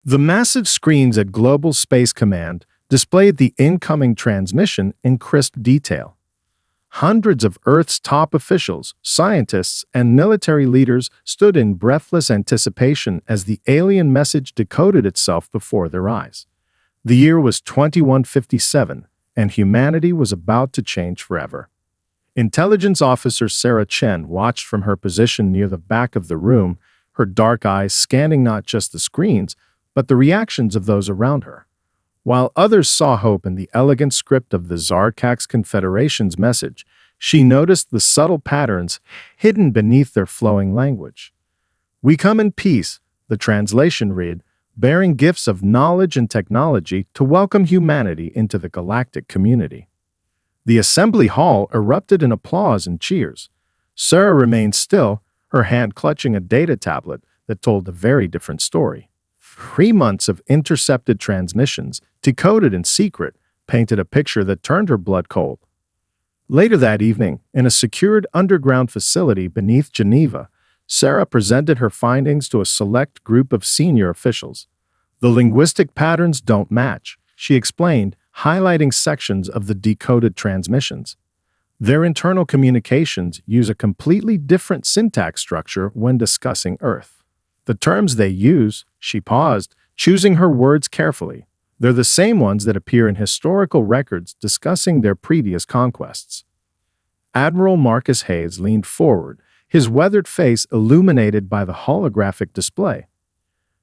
The massive screens at Global Space Command displayed the incoming transmission in crisp detail. Hundreds of Earth's top officials, scientists, and military leaders stood in breathless anticipation as the alien message decoded itself before their eyes. The year was 2157, and humanity was about to change forever. Intelligence Officer Sarah Chen watched from her position near the back of the room, her dark eyes scanning not just the screens, but the reactions of those around her. While others saw hope in the elegant script of the Zarkax Confederation's message, she noticed the subtle patterns hidden beneath their flowing language. "We come in peace," the translation read, bearing gifts of knowledge and technology to welcome humanity into the galactic community. The assembly hall erupted in applause and cheers. Sarah remained still, her hand clutching a data tablet that told a very different story. 3 months of intercepted transmissions, decoded in secret, painted a picture that turned her blood cold. Later that evening, in a secured underground facility beneath Geneva, Sarah presented her findings to a select group of senior officials. "The linguistic patterns don't match," she explained, highlighting sections of the decoded transmissions. "Their internal communications use a completely different syntax structure when discussing Earth. The terms they use," she paused, choosing her words carefully, "they're the same ones that appear in historical records discussing their previous conquests." Admiral Marcus Hayes leaned forward, his weathered face illuminated by the holographic display.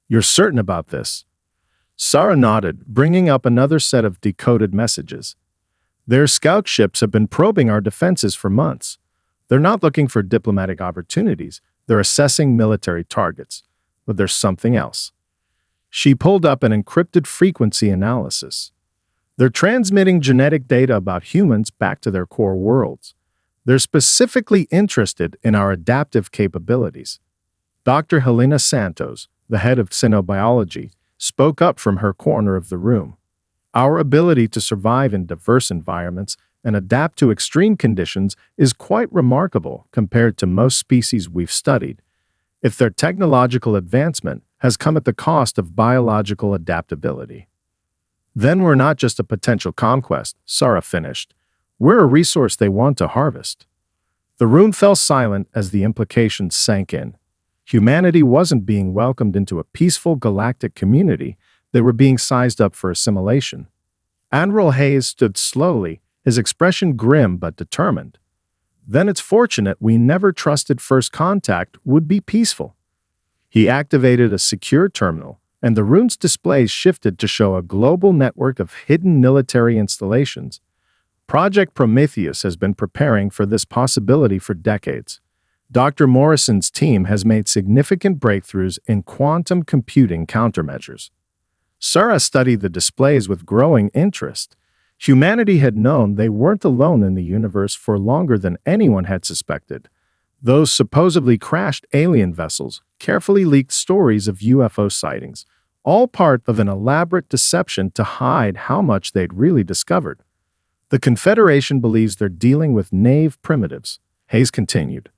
"You're certain about this?" Sarah nodded, bringing up another set of decoded messages. "Their scout ships have been probing our defenses for months. They're not looking for diplomatic opportunities, they're assessing military targets. But there's something else." She pulled up an encrypted frequency analysis. "They're transmitting genetic data about humans back to their core worlds. They're specifically interested in our adaptive capabilities." Dr. Helena Santos, the head of xenobiology, spoke up from her corner of the room. "Our ability to survive in diverse environments and adapt to extreme conditions is quite remarkable compared to most species we've studied. If their technological advancement has come at the cost of biological adaptability, then we're not just a potential conquest," Sarah finished. "We're a resource they want to harvest." The room fell silent as the implications sank in. Humanity wasn't being welcomed into a peaceful galactic community, they were being sized up for assimilation. Admiral Hayes stood slowly, his expression grim but determined. "Then it's fortunate we never trusted first contact would be peaceful." He activated a secure terminal, and the room's displays shifted to show a global network of hidden military installations. Project Prometheus has been preparing for this possibility for decades. Dr. Morrison's team has made significant breakthroughs in quantum computing countermeasures. Sarah studied the displays with growing interest. Humanity had known they weren't alone in the universe for longer than anyone had suspected. Those supposedly crashed alien vessels, carefully leaked stories of UFO sightings, all part of an elaborate deception to hide how much they'd really discovered. "The Confederation believes they're dealing with naive primitives," Hayes continued.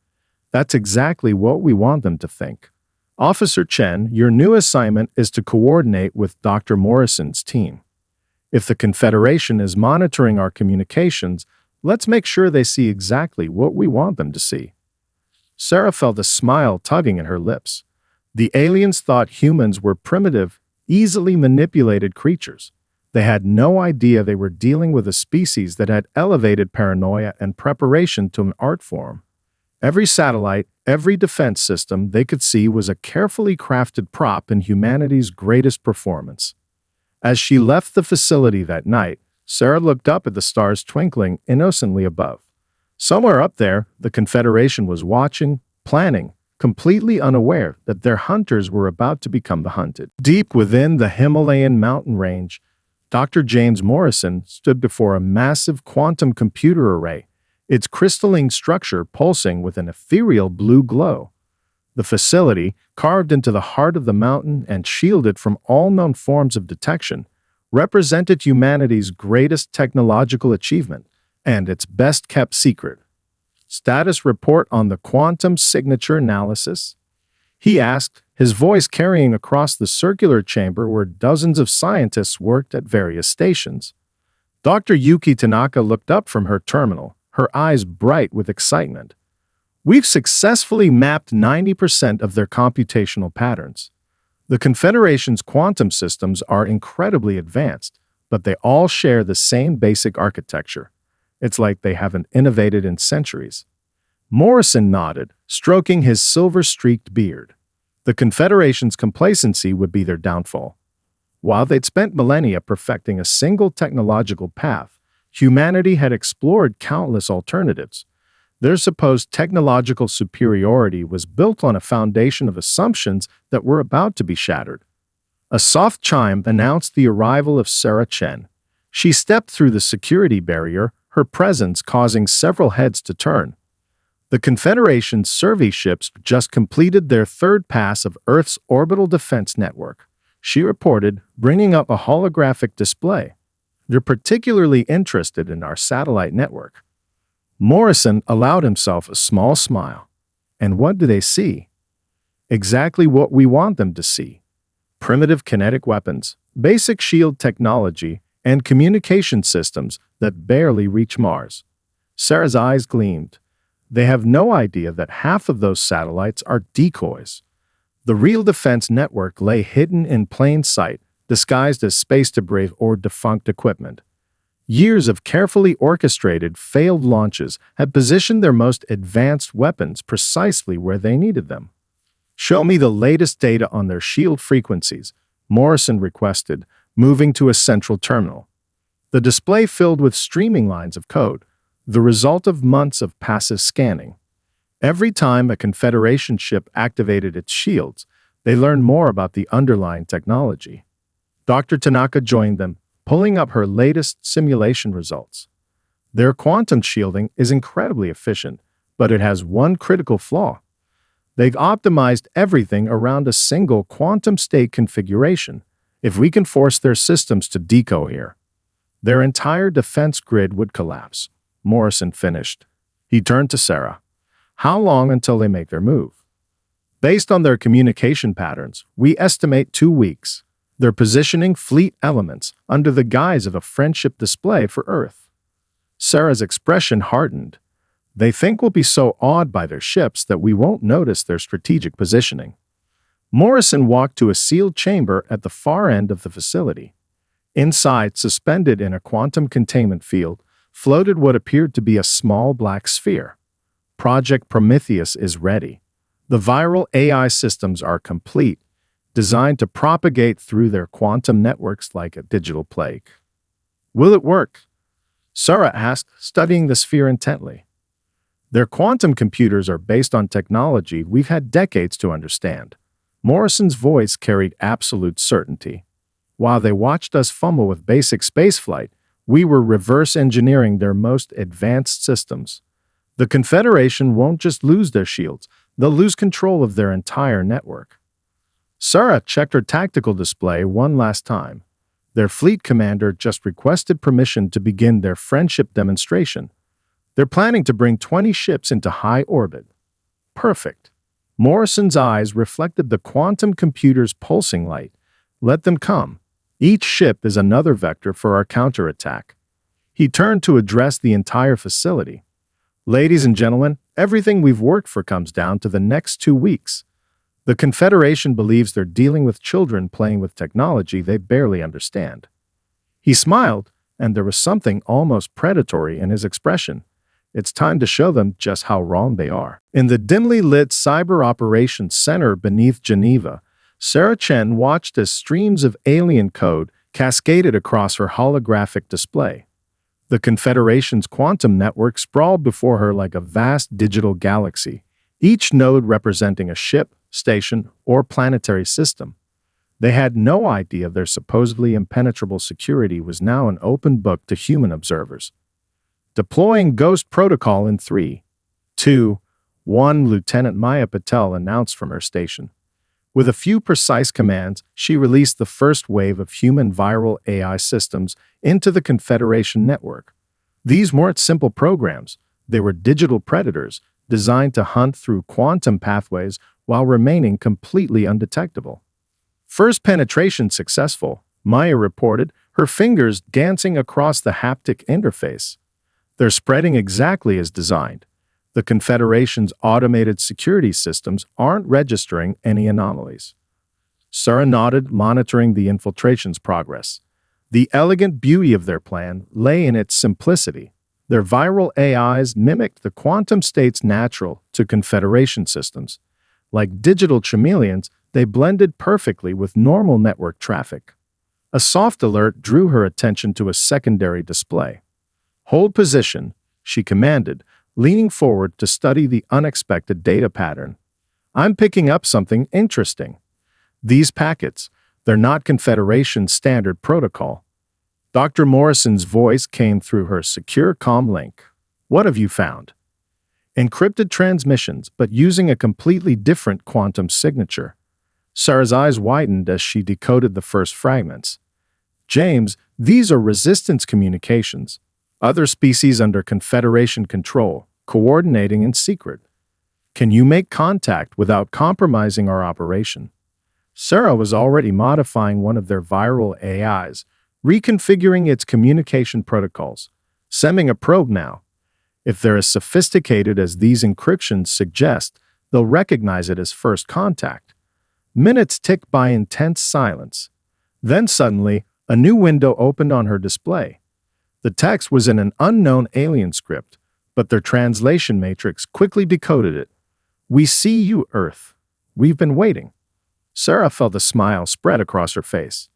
"That's exactly what we want them to think. Officer Chen, your new assignment is to coordinate with Dr. Morrison's team. If the Confederation is monitoring our communications, let's make sure they see exactly what we want them to see." Sarah felt a smile tugging at her lips. The aliens thought humans were primitive, easily manipulated creatures. They had no idea they were dealing with a species that had elevated paranoia and preparation to an art form. Every satellite, every defense system they could see was a carefully crafted prop in humanity's greatest performance. As she left the facility that night, Sarah looked up at the stars twinkling innocently above. Somewhere up there, the Confederation was watching, planning, completely unaware that their hunters were about to become the hunted. Deep within the Himalayan mountain range, Dr. James Morrison stood before a massive quantum computer array, its crystalline structure pulsing with an ethereal blue glow. The facility, carved into the heart of the mountain and shielded from all known forms of detection, represented humanity's greatest technological achievement and its best-kept secret. Status report on the quantum signature analysis. he asked, his voice carrying across the circular chamber where dozens of scientists worked at various stations. Dr. Yuki Tanaka looked up from her terminal, her eyes bright with excitement. We've successfully mapped 90% of their computational patterns. The Confederation's quantum systems are incredibly advanced, but they all share the same basic architecture. It's like they haven't innovated in centuries. Morrison nodded, stroking his silver-streaked beard. The Confederation's complacency would be their downfall. While they'd spent millennia perfecting a single technological path, humanity had explored countless alternatives. Their supposed technological superiority was built on a foundation of assumptions that were about to be shattered. A soft chime announced the arrival of Sarah Chen. She stepped through the security barrier, her presence causing several heads to turn. The Confederation's survey ships just completed their third pass of Earth's orbital defense network, she reported, bringing up a holographic display. They're particularly interested in our satellite network. Morrison allowed himself a small smile. And what do they see? Exactly what we want them to see. Primitive kinetic weapons, basic shield technology, and communication systems that barely reach Mars. Sarah's eyes gleamed. They have no idea that half of those satellites are decoys. The real defense network lay hidden in plain sight, disguised as space debris or defunct equipment. Years of carefully orchestrated failed launches had positioned their most advanced weapons precisely where they needed them. Show me the latest data on their shield frequencies, Morrison requested, moving to a central terminal. The display filled with streaming lines of code, the result of months of passive scanning. Every time a Confederation ship activated its shields, they learned more about the underlying technology. Dr. Tanaka joined them, pulling up her latest simulation results. Their quantum shielding is incredibly efficient, but it has one critical flaw. They've optimized everything around a single quantum state configuration. If we can force their systems to decohere, their entire defense grid would collapse. Morrison finished. He turned to Sarah. How long until they make their move? Based on their communication patterns, we estimate 2 weeks. They're positioning fleet elements under the guise of a friendship display for Earth. Sarah's expression hardened. They think we'll be so awed by their ships that we won't notice their strategic positioning. Morrison walked to a sealed chamber at the far end of the facility. Inside, suspended in a quantum containment field, floated what appeared to be a small black sphere. Project Prometheus is ready. The viral AI systems are complete, designed to propagate through their quantum networks like a digital plague. Will it work? Sarah asked, studying the sphere intently. Their quantum computers are based on technology we've had decades to understand. Morrison's voice carried absolute certainty. While they watched us fumble with basic spaceflight, we were reverse engineering their most advanced systems. The Confederation won't just lose their shields, they'll lose control of their entire network. Sarah checked her tactical display one last time. Their fleet commander just requested permission to begin their friendship demonstration. They're planning to bring 20 ships into high orbit. Perfect. Morrison's eyes reflected the quantum computer's pulsing light. Let them come. Each ship is another vector for our counterattack. He turned to address the entire facility. Ladies and gentlemen, everything we've worked for comes down to the next 2 weeks. The Confederation believes they're dealing with children playing with technology they barely understand. He smiled, and there was something almost predatory in his expression. It's time to show them just how wrong they are. In the dimly lit Cyber Operations Center beneath Geneva, Sarah Chen watched as streams of alien code cascaded across her holographic display. The Confederation's quantum network sprawled before her like a vast digital galaxy, each node representing a ship, station, or planetary system. They had no idea their supposedly impenetrable security was now an open book to human observers. Deploying Ghost Protocol in 3, 2, 1, Lieutenant Maya Patel announced from her station. With a few precise commands, she released the first wave of human viral AI systems into the Confederation network. These weren't simple programs. They were digital predators designed to hunt through quantum pathways while remaining completely undetectable. First penetration successful, Maya reported, her fingers dancing across the haptic interface. They're spreading exactly as designed. The Confederation's automated security systems aren't registering any anomalies. Sarah nodded, monitoring the infiltration's progress. The elegant beauty of their plan lay in its simplicity. Their viral AIs mimicked the quantum states natural to Confederation systems. Like digital chameleons, they blended perfectly with normal network traffic. A soft alert drew her attention to a secondary display. "Hold position," she commanded, leaning forward to study the unexpected data pattern. "I'm picking up something interesting. These packets, they're not Confederation standard protocol." Dr. Morrison's voice came through her secure comm link. "What have you found?" "Encrypted transmissions, but using a completely different quantum signature." Sarah's eyes widened as she decoded the first fragments. "James, these are resistance communications. Other species under Confederation control, coordinating in secret. Can you make contact without compromising our operation?" Sarah was already modifying one of their viral AIs, reconfiguring its communication protocols, sending a probe now. If they're as sophisticated as these encryptions suggest, they'll recognize it as first contact. Minutes ticked by in tense silence. Then suddenly, a new window opened on her display. The text was in an unknown alien script, but their translation matrix quickly decoded it. "We see you, Earth. We've been waiting." Sarah felt a smile spread across her face.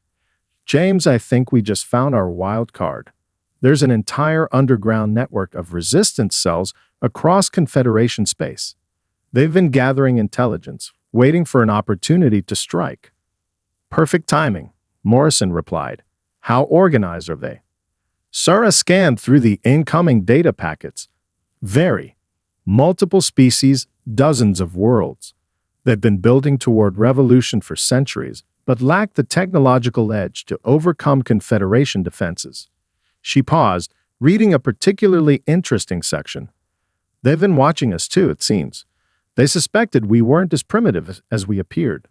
"James, I think we just found our wild card. There's an entire underground network of resistance cells across Confederation space. They've been gathering intelligence, waiting for an opportunity to strike." "Perfect timing," Morrison replied. "How organized are they?" Sarah scanned through the incoming data packets. "Very. Multiple species, dozens of worlds. They've been building toward revolution for centuries, but lack the technological edge to overcome Confederation defenses." She paused, reading a particularly interesting section. "They've been watching us too, it seems. They suspected we weren't as primitive as we appeared."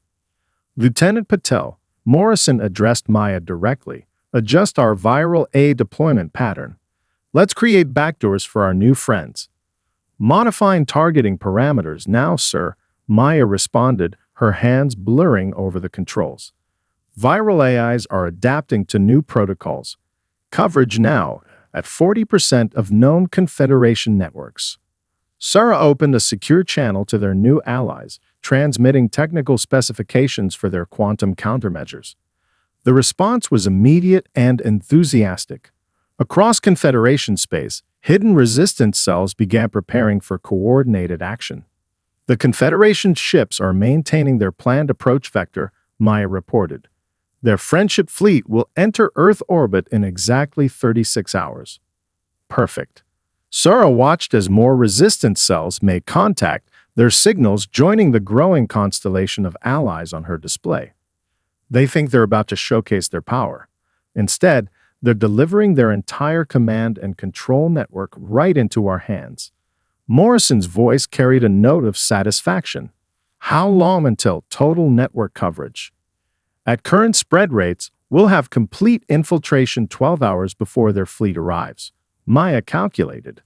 "Lieutenant Patel," Morrison addressed Maya directly, "adjust our viral A deployment pattern. Let's create backdoors for our new friends." "Modifying targeting parameters now, sir," Maya responded, her hands blurring over the controls. "Viral AIs are adapting to new protocols. Coverage now at 40% of known Confederation networks." Sarah opened a secure channel to their new allies, transmitting technical specifications for their quantum countermeasures. The response was immediate and enthusiastic. Across Confederation space, hidden resistance cells began preparing for coordinated action. "The Confederation ships are maintaining their planned approach vector," Maya reported. "Their friendship fleet will enter Earth orbit in exactly 36 hours. "Perfect." Sarah watched as more resistance cells made contact, their signals joining the growing constellation of allies on her display. They think they're about to showcase their power. Instead, they're delivering their entire command and control network right into our hands. Morrison's voice carried a note of satisfaction. "How long until total network coverage?" "At current spread rates, we'll have complete infiltration 12 hours before their fleet arrives," Maya calculated.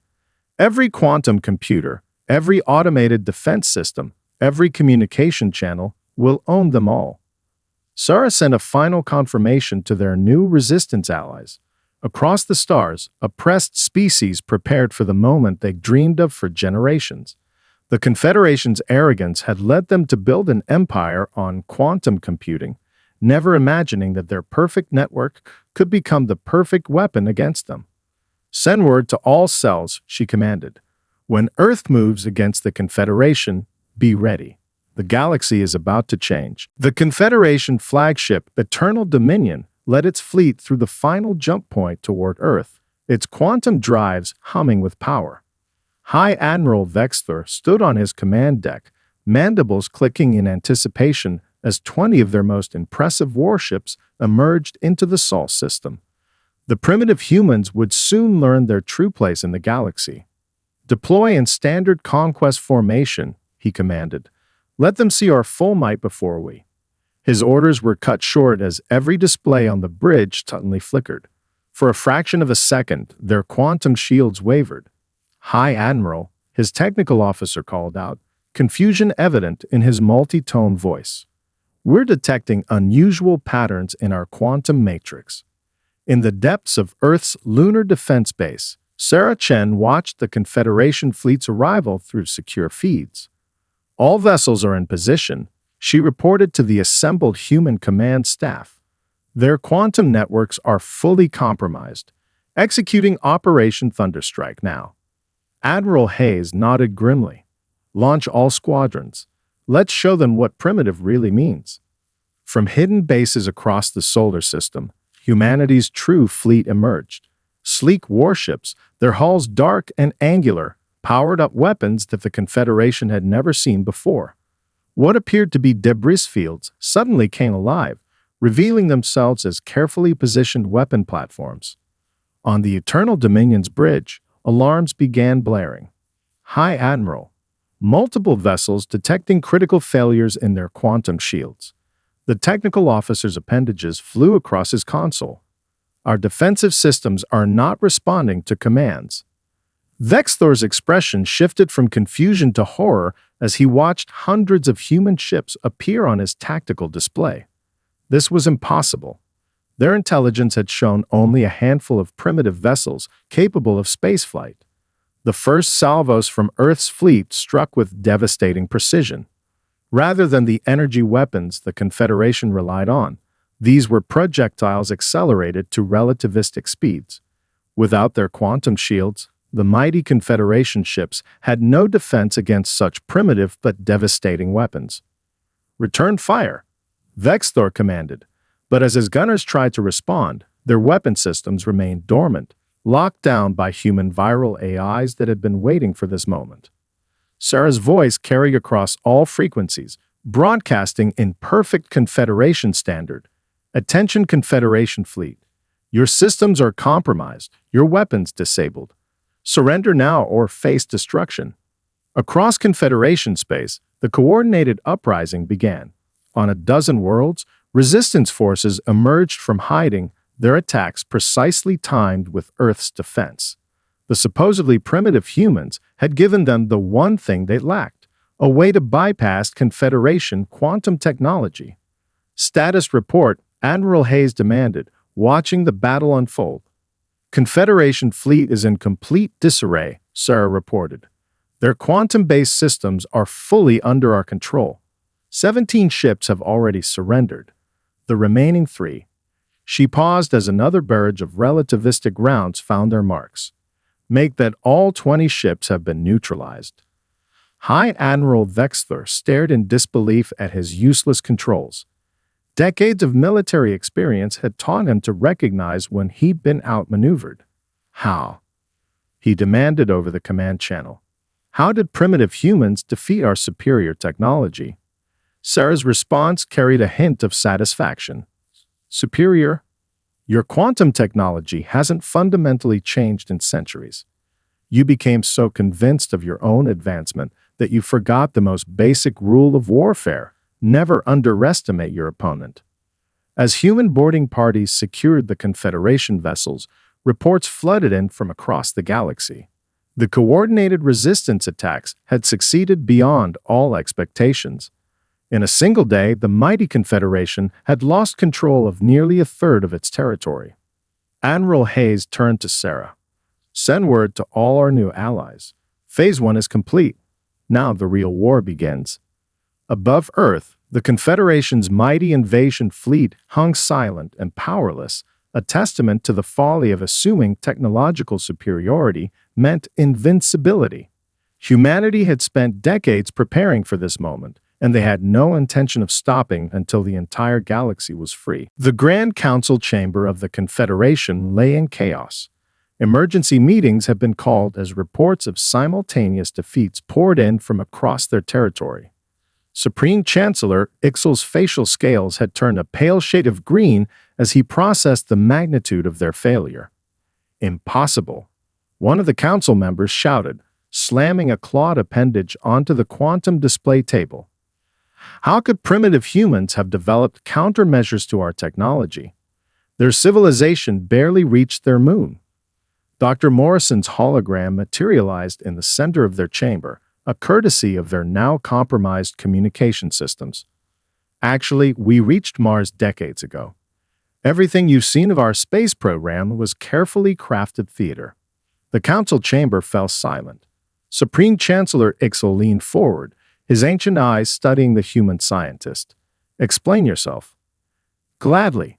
"Every quantum computer, every automated defense system, every communication channel will own them all." Sarah sent a final confirmation to their new resistance allies. Across the stars, oppressed species prepared for the moment they dreamed of for generations. The Confederation's arrogance had led them to build an empire on quantum computing, never imagining that their perfect network could become the perfect weapon against them. "Send word to all cells," she commanded. "When Earth moves against the Confederation, be ready. The galaxy is about to change." The Confederation flagship, Eternal Dominion, led its fleet through the final jump point toward Earth, its quantum drives humming with power. High Admiral Vexler stood on his command deck, mandibles clicking in anticipation as 20 of their most impressive warships emerged into the Sol system. The primitive humans would soon learn their true place in the galaxy. "Deploy in standard Conquest formation," he commanded. Let them see our full might before we. His orders were cut short as every display on the bridge suddenly flickered. For a fraction of a second, their quantum shields wavered. High Admiral, his technical officer called out, confusion evident in his multi-tone voice. We're detecting unusual patterns in our quantum matrix. In the depths of Earth's lunar defense base, Sarah Chen watched the Confederation fleet's arrival through secure feeds. All vessels are in position, she reported to the assembled human command staff. Their quantum networks are fully compromised, executing Operation Thunderstrike now. Admiral Hayes nodded grimly. Launch all squadrons. Let's show them what primitive really means. From hidden bases across the solar system, humanity's true fleet emerged. Sleek warships, their hulls dark and angular, powered up weapons that the Confederation had never seen before. What appeared to be debris fields suddenly came alive, revealing themselves as carefully positioned weapon platforms. On the Eternal Dominion's bridge, alarms began blaring. High Admiral, multiple vessels detecting critical failures in their quantum shields. The technical officer's appendages flew across his console. Our defensive systems are not responding to commands. Vexthor's expression shifted from confusion to horror as he watched hundreds of human ships appear on his tactical display. This was impossible. Their intelligence had shown only a handful of primitive vessels capable of spaceflight. The first salvos from Earth's fleet struck with devastating precision. Rather than the energy weapons the Confederation relied on, these were projectiles accelerated to relativistic speeds. Without their quantum shields, the mighty Confederation ships had no defense against such primitive but devastating weapons. "Return fire," Vexthor commanded, but as his gunners tried to respond, their weapon systems remained dormant, locked down by human viral AIs that had been waiting for this moment. Sarah's voice carried across all frequencies, broadcasting in perfect Confederation standard. "Attention Confederation fleet. Your systems are compromised, your weapons disabled. Surrender now or face destruction." Across Confederation space, the coordinated uprising began. On a dozen worlds, resistance forces emerged from hiding, their attacks precisely timed with Earth's defense. The supposedly primitive humans had given them the one thing they lacked, a way to bypass Confederation quantum technology. "Status report," Admiral Hayes demanded, watching the battle unfold. "Confederation fleet is in complete disarray," Sarah reported. "Their quantum-based systems are fully under our control. 17 ships have already surrendered. The remaining 3." She paused as another barrage of relativistic rounds found their marks. "Make that all 20 ships have been neutralized." High Admiral Vexthor stared in disbelief at his useless controls. Decades of military experience had taught him to recognize when he'd been outmaneuvered. "How?" he demanded over the command channel. "How did primitive humans defeat our superior technology?" Sarah's response carried a hint of satisfaction. "Superior? Your quantum technology hasn't fundamentally changed in centuries. You became so convinced of your own advancement that you forgot the most basic rule of warfare: never underestimate your opponent." As human boarding parties secured the Confederation vessels, reports flooded in from across the galaxy. The coordinated resistance attacks had succeeded beyond all expectations. In a single day, the mighty Confederation had lost control of nearly a third of its territory. Admiral Hayes turned to Sarah. "Send word to all our new allies. Phase 1 is complete. Now the real war begins." Above Earth, the Confederation's mighty invasion fleet hung silent and powerless, a testament to the folly of assuming technological superiority meant invincibility. Humanity had spent decades preparing for this moment, and they had no intention of stopping until the entire galaxy was free. The Grand Council chamber of the Confederation lay in chaos. Emergency meetings had been called as reports of simultaneous defeats poured in from across their territory. Supreme Chancellor Ixel's facial scales had turned a pale shade of green as he processed the magnitude of their failure. "Impossible," one of the council members shouted, slamming a clawed appendage onto the quantum display table. How could primitive humans have developed countermeasures to our technology? Their civilization barely reached their moon. Dr. Morrison's hologram materialized in the center of their chamber, a courtesy of their now compromised communication systems. Actually, we reached Mars decades ago. Everything you've seen of our space program was carefully crafted theater. The council chamber fell silent. Supreme Chancellor Ixel leaned forward, his ancient eyes studying the human scientist. "Explain yourself." "Gladly."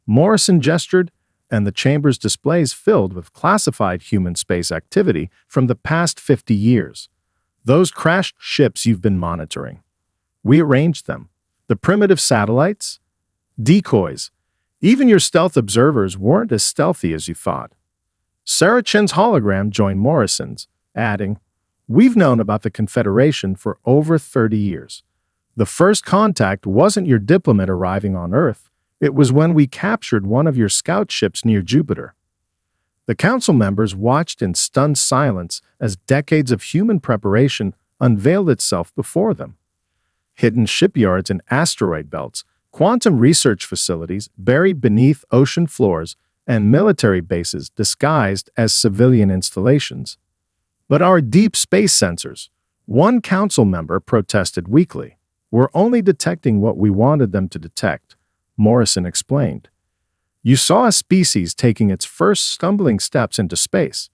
Morrison gestured, and the chamber's displays filled with classified human space activity from the past 50 years. Those crashed ships you've been monitoring. We arranged them. The primitive satellites? Decoys. Even your stealth observers weren't as stealthy as you thought. Sarah Chen's hologram joined Morrison's, adding, "We've known about the Confederation for over 30 years. The first contact wasn't your diplomat arriving on Earth. It was when we captured one of your scout ships near Jupiter." The council members watched in stunned silence as decades of human preparation unveiled itself before them. Hidden shipyards and asteroid belts, quantum research facilities buried beneath ocean floors, and military bases disguised as civilian installations. "But our deep space sensors," one council member protested weakly, "were only detecting what we wanted them to detect," Morrison explained. "You saw a species taking its first stumbling steps into space.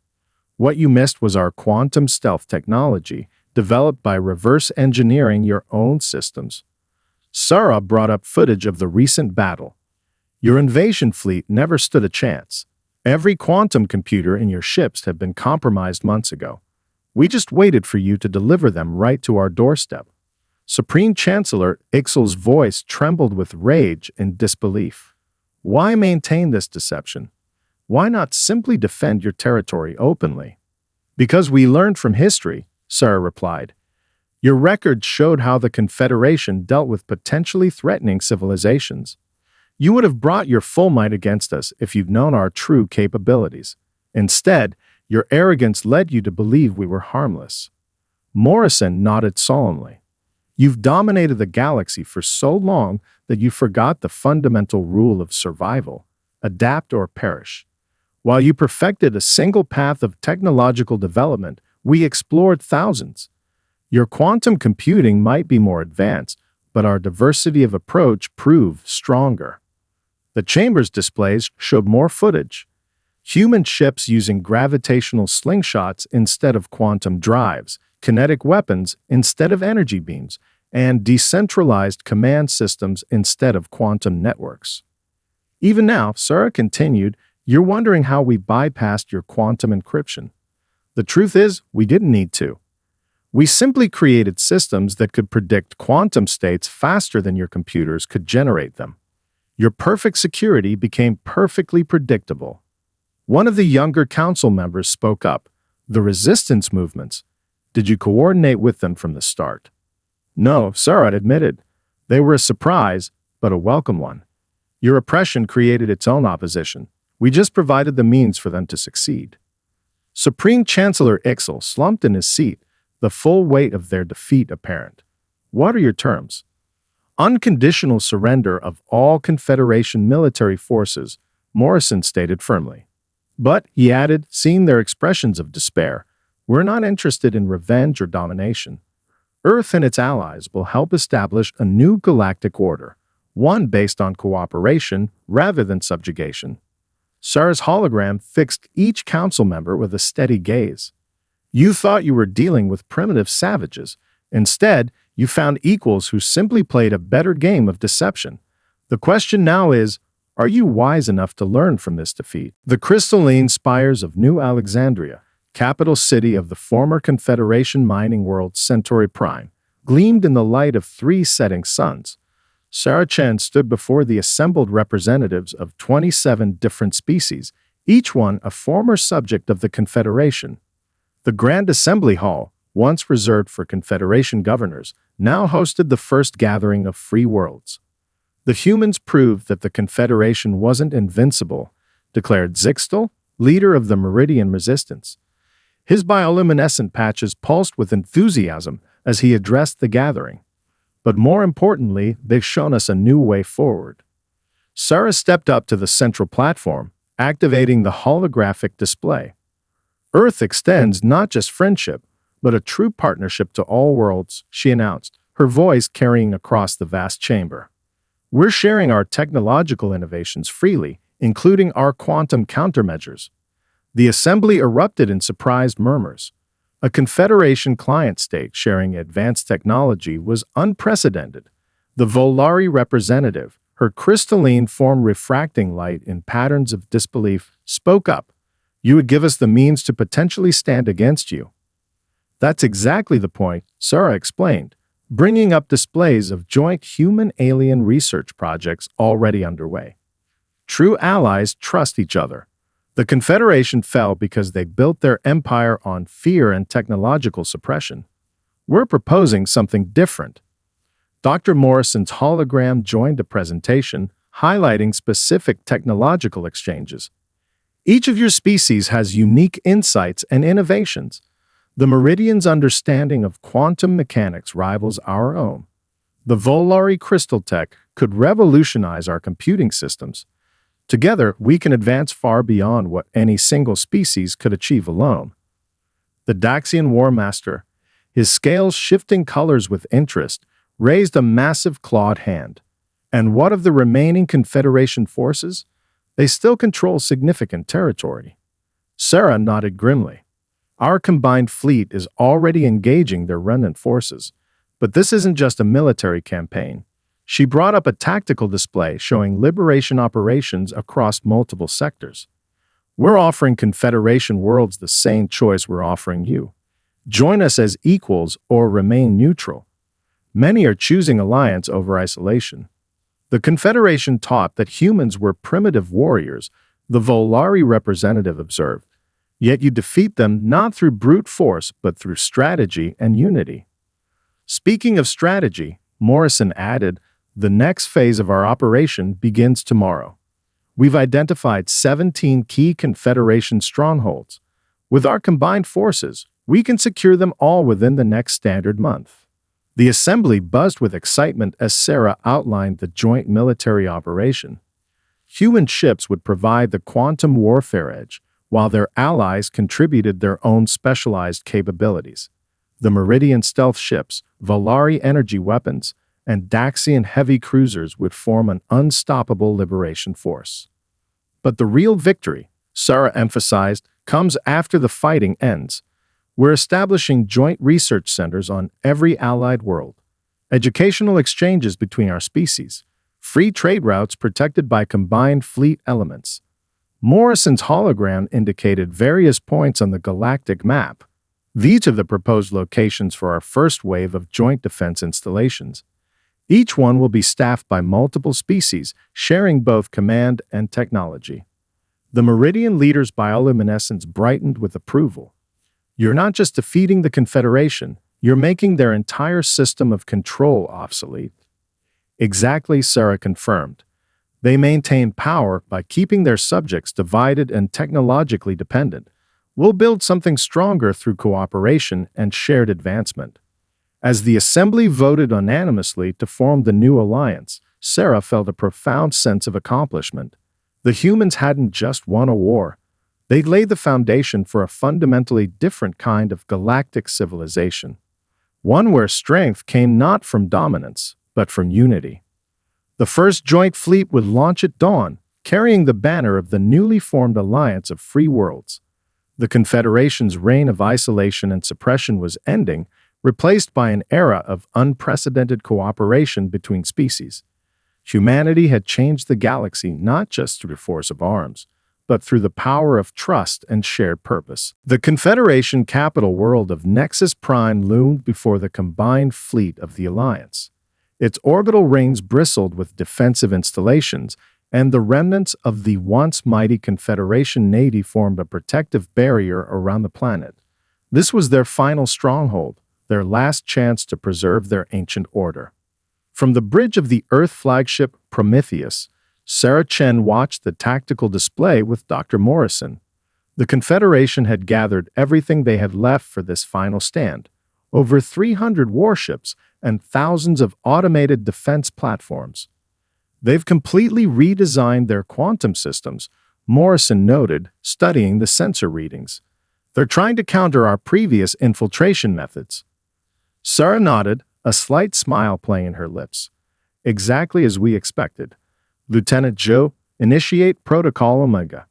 What you missed was our quantum stealth technology, developed by reverse engineering your own systems." Sarah brought up footage of the recent battle. "Your invasion fleet never stood a chance. Every quantum computer in your ships had been compromised months ago. We just waited for you to deliver them right to our doorstep." Supreme Chancellor Ixel's voice trembled with rage and disbelief. "Why maintain this deception? Why not simply defend your territory openly?" "Because we learned from history," Sarah replied. "Your record showed how the Confederation dealt with potentially threatening civilizations. You would have brought your full might against us if you'd known our true capabilities. Instead, your arrogance led you to believe we were harmless." Morrison nodded solemnly. "You've dominated the galaxy for so long that you forgot the fundamental rule of survival: adapt or perish. While you perfected a single path of technological development, we explored thousands. Your quantum computing might be more advanced, but our diversity of approach proved stronger." The chamber's displays showed more footage. Human ships using gravitational slingshots instead of quantum drives, kinetic weapons instead of energy beams, and decentralized command systems instead of quantum networks. "Even now," Sarah continued, "you're wondering how we bypassed your quantum encryption. The truth is, we didn't need to. We simply created systems that could predict quantum states faster than your computers could generate them. Your perfect security became perfectly predictable." One of the younger council members spoke up. "The resistance movements. Did you coordinate with them from the start?" "No," Sarah admitted. "They were a surprise, but a welcome one. Your oppression created its own opposition. We just provided the means for them to succeed." Supreme Chancellor Ixel slumped in his seat, the full weight of their defeat apparent. "What are your terms?" "Unconditional surrender of all Confederation military forces," Morrison stated firmly. "But," he added, seeing their expressions of despair, "we're not interested in revenge or domination. Earth and its allies will help establish a new galactic order, one based on cooperation rather than subjugation." Sarah's hologram fixed each council member with a steady gaze. "You thought you were dealing with primitive savages. Instead, you found equals who simply played a better game of deception. The question now is, are you wise enough to learn from this defeat?" The crystalline spires of New Alexandria, capital city of the former Confederation mining world Centauri Prime, gleamed in the light of 3 setting suns. Sarah Chen stood before the assembled representatives of 27 different species, each one a former subject of the Confederation. The Grand Assembly Hall, once reserved for Confederation governors, now hosted the first gathering of free worlds. "The humans proved that the Confederation wasn't invincible," declared Zixtel, leader of the Meridian Resistance. His bioluminescent patches pulsed with enthusiasm as he addressed the gathering. But more importantly, they've shown us a new way forward. Sarah stepped up to the central platform, activating the holographic display. Earth extends not just friendship, but a true partnership to all worlds, she announced, her voice carrying across the vast chamber. We're sharing our technological innovations freely, including our quantum countermeasures. The assembly erupted in surprised murmurs. A Confederation client state sharing advanced technology was unprecedented. The Volari representative, her crystalline form refracting light in patterns of disbelief, spoke up. You would give us the means to potentially stand against you. That's exactly the point, Sarah explained, bringing up displays of joint human-alien research projects already underway. True allies trust each other. The Confederation fell because they built their empire on fear and technological suppression. We're proposing something different. Dr. Morrison's hologram joined the presentation, highlighting specific technological exchanges. Each of your species has unique insights and innovations. The Meridian's understanding of quantum mechanics rivals our own. The Volari crystal tech could revolutionize our computing systems. Together, we can advance far beyond what any single species could achieve alone. The Daxian War Master, his scales shifting colors with interest, raised a massive clawed hand. And what of the remaining Confederation forces? They still control significant territory. Sarah nodded grimly. Our combined fleet is already engaging their remnant forces. But this isn't just a military campaign. She brought up a tactical display showing liberation operations across multiple sectors. We're offering Confederation worlds the same choice we're offering you. Join us as equals or remain neutral. Many are choosing alliance over isolation. The Confederation taught that humans were primitive warriors, the Volari representative observed. Yet you defeat them not through brute force, but through strategy and unity. Speaking of strategy, Morrison added, the next phase of our operation begins tomorrow. We've identified 17 key Confederation strongholds. With our combined forces, we can secure them all within the next standard month. The assembly buzzed with excitement as Sarah outlined the joint military operation. Human ships would provide the quantum warfare edge, while their allies contributed their own specialized capabilities. The Meridian stealth ships, Volari energy weapons, and Daxian heavy cruisers would form an unstoppable liberation force. But the real victory, Sarah emphasized, comes after the fighting ends. We're establishing joint research centers on every allied world, educational exchanges between our species, free trade routes protected by combined fleet elements. Morrison's hologram indicated various points on the galactic map. These are the proposed locations for our first wave of joint defense installations. Each one will be staffed by multiple species, sharing both command and technology. The Meridian leader's bioluminescence brightened with approval. You're not just defeating the Confederation, you're making their entire system of control obsolete. Exactly, Sarah confirmed. They maintain power by keeping their subjects divided and technologically dependent. We'll build something stronger through cooperation and shared advancement. As the assembly voted unanimously to form the new alliance, Sarah felt a profound sense of accomplishment. The humans hadn't just won a war. They'd laid the foundation for a fundamentally different kind of galactic civilization. One where strength came not from dominance, but from unity. The first joint fleet would launch at dawn, carrying the banner of the newly formed Alliance of Free Worlds. The Confederation's reign of isolation and suppression was ending, replaced by an era of unprecedented cooperation between species. Humanity had changed the galaxy not just through force of arms, but through the power of trust and shared purpose. The Confederation capital world of Nexus Prime loomed before the combined fleet of the Alliance. Its orbital rings bristled with defensive installations, and the remnants of the once mighty Confederation Navy formed a protective barrier around the planet. This was their final stronghold, their last chance to preserve their ancient order. From the bridge of the Earth flagship Prometheus, Sarah Chen watched the tactical display with Dr. Morrison. The Confederation had gathered everything they had left for this final stand. Over 300 warships, and thousands of automated defense platforms. They've completely redesigned their quantum systems, Morrison noted, studying the sensor readings. They're trying to counter our previous infiltration methods. Sarah nodded, a slight smile playing her lips. Exactly as we expected. Lieutenant Joe, initiate Protocol Omega.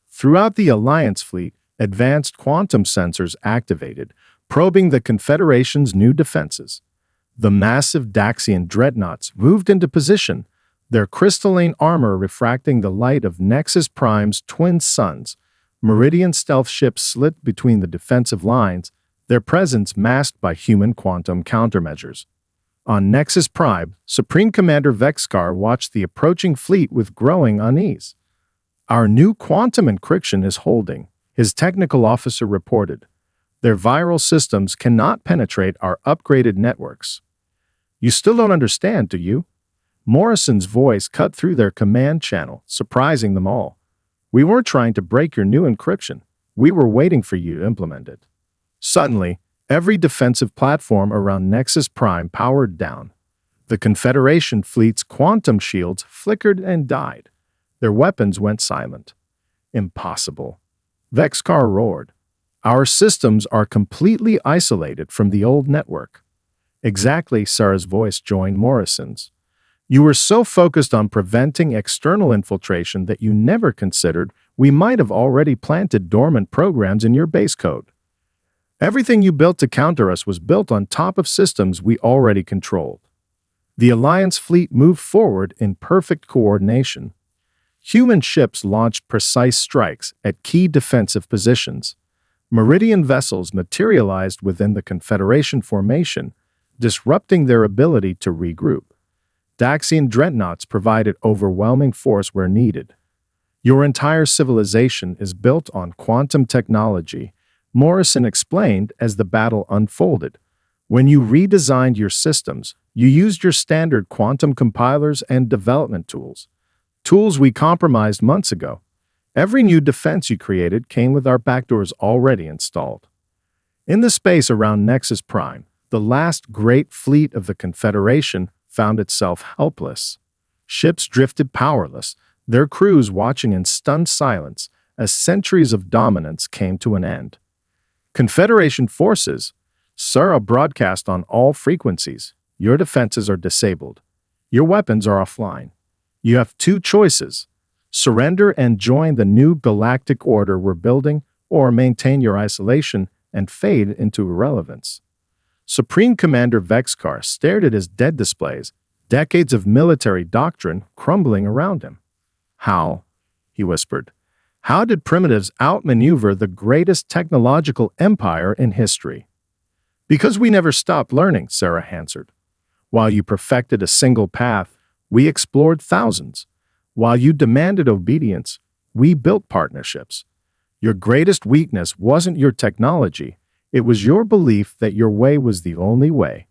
Throughout the Alliance fleet, advanced quantum sensors activated, probing the Confederation's new defenses. The massive Daxian dreadnoughts moved into position, their crystalline armor refracting the light of Nexus Prime's twin suns. Meridian stealth ships slid between the defensive lines, their presence masked by human quantum countermeasures. On Nexus Prime, Supreme Commander Vexcar watched the approaching fleet with growing unease. Our new quantum encryption is holding, his technical officer reported. Their viral systems cannot penetrate our upgraded networks. You still don't understand, do you? Morrison's voice cut through their command channel, surprising them all. We weren't trying to break your new encryption. We were waiting for you to implement it. Suddenly, every defensive platform around Nexus Prime powered down. The Confederation fleet's quantum shields flickered and died. Their weapons went silent. Impossible. Vexcar roared. Our systems are completely isolated from the old network. Exactly, Sarah's voice joined Morrison's. You were so focused on preventing external infiltration that you never considered we might have already planted dormant programs in your base code. Everything you built to counter us was built on top of systems we already controlled. The Alliance fleet moved forward in perfect coordination. Human ships launched precise strikes at key defensive positions. Meridian vessels materialized within the Confederation formation, disrupting their ability to regroup. Daxian dreadnoughts provided overwhelming force where needed. Your entire civilization is built on quantum technology, Morrison explained as the battle unfolded. When you redesigned your systems, you used your standard quantum compilers and development tools. Tools we compromised months ago. Every new defense you created came with our backdoors already installed. In the space around Nexus Prime, the last great fleet of the Confederation found itself helpless. Ships drifted powerless, their crews watching in stunned silence as centuries of dominance came to an end. Confederation forces, Sarah broadcast on all frequencies. Your defenses are disabled. Your weapons are offline. You have two choices. Surrender and join the new galactic order we're building, or maintain your isolation and fade into irrelevance. Supreme Commander Vexcar stared at his dead displays, decades of military doctrine crumbling around him. How? He whispered. How did primitives outmaneuver the greatest technological empire in history? Because we never stopped learning, Sarah answered. While you perfected a single path, we explored thousands. While you demanded obedience, we built partnerships. Your greatest weakness wasn't your technology. It was your belief that your way was the only way.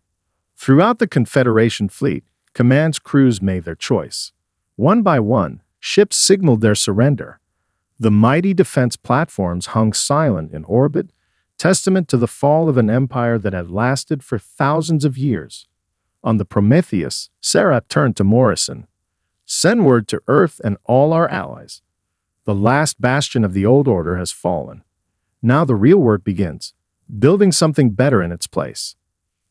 Throughout the Confederation fleet, command's crews made their choice. One by one, ships signaled their surrender. The mighty defense platforms hung silent in orbit, testament to the fall of an empire that had lasted for thousands of years. On the Prometheus, Sarah turned to Morrison. Send word to Earth and all our allies. The last bastion of the old order has fallen. Now the real work begins, building something better in its place.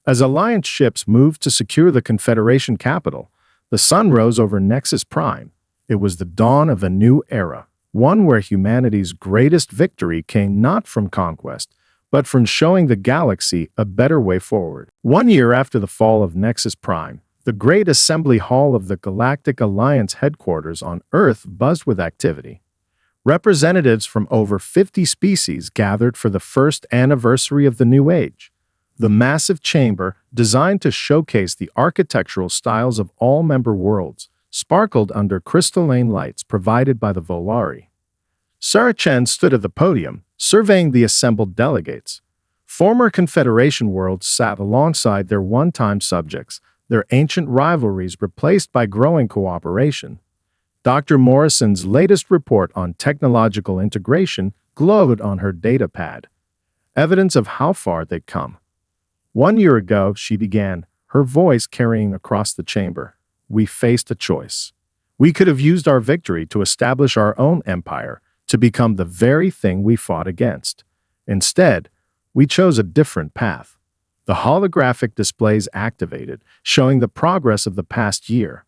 As Alliance ships moved to secure the Confederation capital, the sun rose over Nexus Prime. It was the dawn of a new era, one where humanity's greatest victory came not from conquest, but from showing the galaxy a better way forward. 1 year after the fall of Nexus Prime, the great assembly hall of the Galactic Alliance headquarters on Earth buzzed with activity. Representatives from over 50 species gathered for the first anniversary of the New Age. The massive chamber, designed to showcase the architectural styles of all member worlds, sparkled under crystalline lights provided by the Volari. Sarah Chen stood at the podium, surveying the assembled delegates. Former Confederation worlds sat alongside their one-time subjects, their ancient rivalries replaced by growing cooperation. Dr. Morrison's latest report on technological integration glowed on her data pad, evidence of how far they'd come. 1 year ago, she began, her voice carrying across the chamber. We faced a choice. We could have used our victory to establish our own empire, to become the very thing we fought against. Instead, we chose a different path. The holographic displays activated, showing the progress of the past year.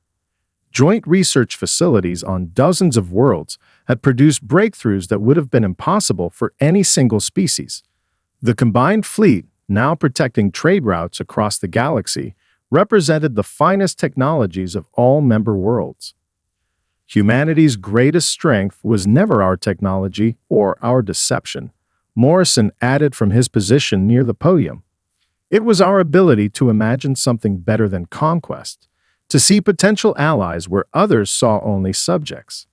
Joint research facilities on dozens of worlds had produced breakthroughs that would have been impossible for any single species. The combined fleet, now protecting trade routes across the galaxy, represented the finest technologies of all member worlds. Humanity's greatest strength was never our technology or our deception, Morrison added from his position near the podium. It was our ability to imagine something better than conquest, to see potential allies where others saw only subjects.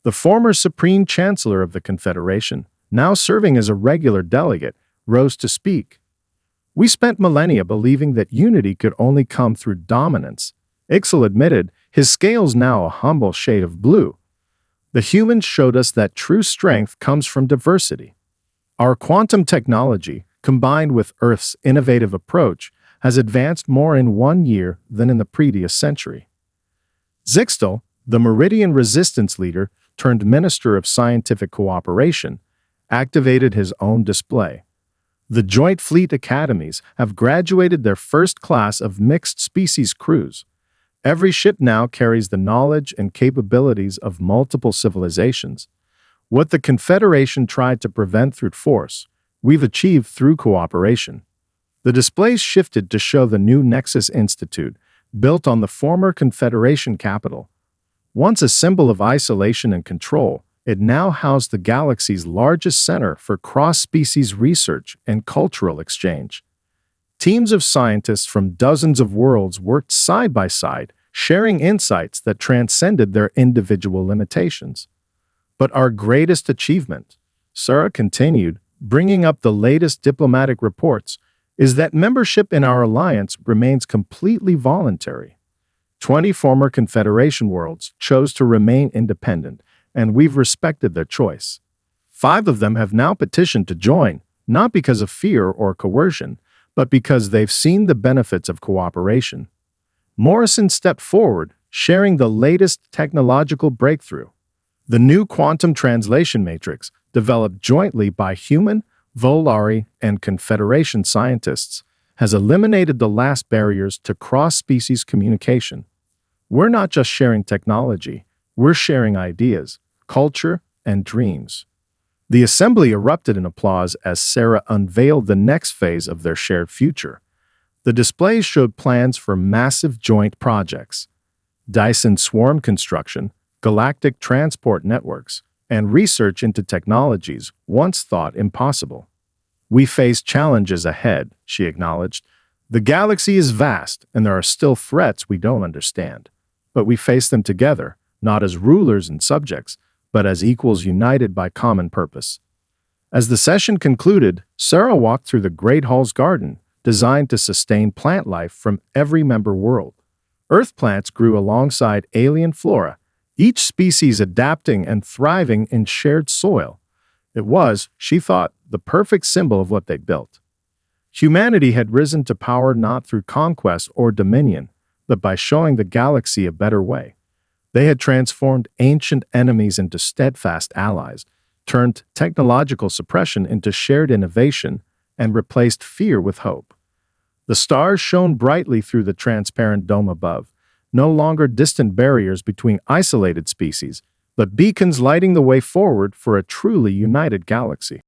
The former Supreme Chancellor of the Confederation, now serving as a regular delegate, rose to speak. We spent millennia believing that unity could only come through dominance. Ixal admitted, his scales now a humble shade of blue. The humans showed us that true strength comes from diversity. Our quantum technology, combined with Earth's innovative approach, has advanced more in 1 year than in the previous century. Zixtal, the Meridian Resistance leader turned Minister of Scientific Cooperation, activated his own display. The Joint Fleet Academies have graduated their first class of mixed-species crews. Every ship now carries the knowledge and capabilities of multiple civilizations. What the Confederation tried to prevent through force, we've achieved through cooperation. The displays shifted to show the new Nexus Institute, built on the former Confederation capital. Once a symbol of isolation and control, it now housed the galaxy's largest center for cross-species research and cultural exchange. Teams of scientists from dozens of worlds worked side by side, sharing insights that transcended their individual limitations. But our greatest achievement, Sarah continued, bringing up the latest diplomatic reports, is that membership in our alliance remains completely voluntary. 20 former Confederation worlds chose to remain independent, and we've respected their choice. 5 of them have now petitioned to join, not because of fear or coercion, but because they've seen the benefits of cooperation. Morrison stepped forward, sharing the latest technological breakthrough. The new quantum translation matrix, developed jointly by human, Volari, and Confederation scientists, has eliminated the last barriers to cross-species communication. We're not just sharing technology, we're sharing ideas, culture, and dreams. The assembly erupted in applause as Sarah unveiled the next phase of their shared future. The displays showed plans for massive joint projects: Dyson swarm construction, galactic transport networks, and research into technologies once thought impossible. We face challenges ahead, she acknowledged. The galaxy is vast, and there are still threats we don't understand. But we face them together, not as rulers and subjects, but as equals united by common purpose. As the session concluded, Sarah walked through the Great Hall's garden, designed to sustain plant life from every member world. Earth plants grew alongside alien flora, each species adapting and thriving in shared soil. It was, she thought, the perfect symbol of what they built. Humanity had risen to power not through conquest or dominion, but by showing the galaxy a better way. They had transformed ancient enemies into steadfast allies, turned technological suppression into shared innovation, and replaced fear with hope. The stars shone brightly through the transparent dome above, no longer distant barriers between isolated species, but beacons lighting the way forward for a truly united galaxy.